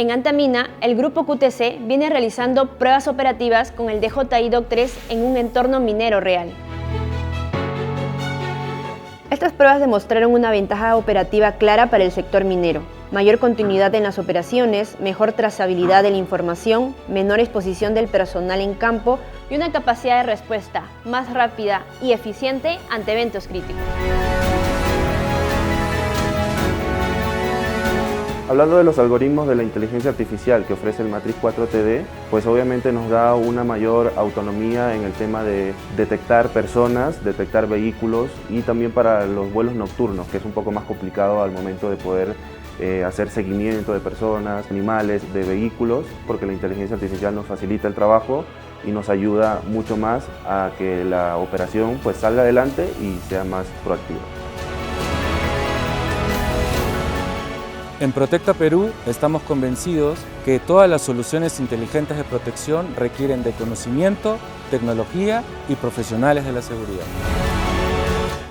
En Antamina, el grupo QTC viene realizando pruebas operativas con el DJI Dock 3 en un entorno minero real. Estas pruebas demostraron una ventaja operativa clara para el sector minero: mayor continuidad en las operaciones, mejor trazabilidad de la información, menor exposición del personal en campo y una capacidad de respuesta más rápida y eficiente ante eventos críticos. Hablando de los algoritmos de la inteligencia artificial que ofrece el Matrix 4TD, pues obviamente nos da una mayor autonomía en el tema de detectar personas, detectar vehículos y también para los vuelos nocturnos, que es un poco más complicado al momento de poder hacer seguimiento de personas, animales, de vehículos, porque la inteligencia artificial nos facilita el trabajo y nos ayuda mucho más a que la operación pues salga adelante y sea más proactiva. En Protecta Perú estamos convencidos que todas las soluciones inteligentes de protección requieren de conocimiento, tecnología y profesionales de la seguridad.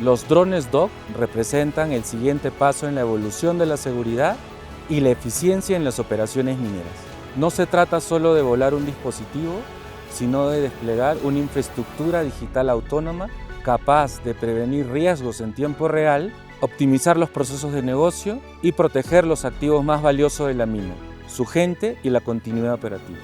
Los drones DOC representan el siguiente paso en la evolución de la seguridad y la eficiencia en las operaciones mineras. No se trata solo de volar un dispositivo, sino de desplegar una infraestructura digital autónoma capaz de prevenir riesgos en tiempo real, optimizar los procesos de negocio y proteger los activos más valiosos de la mina, su gente y la continuidad operativa.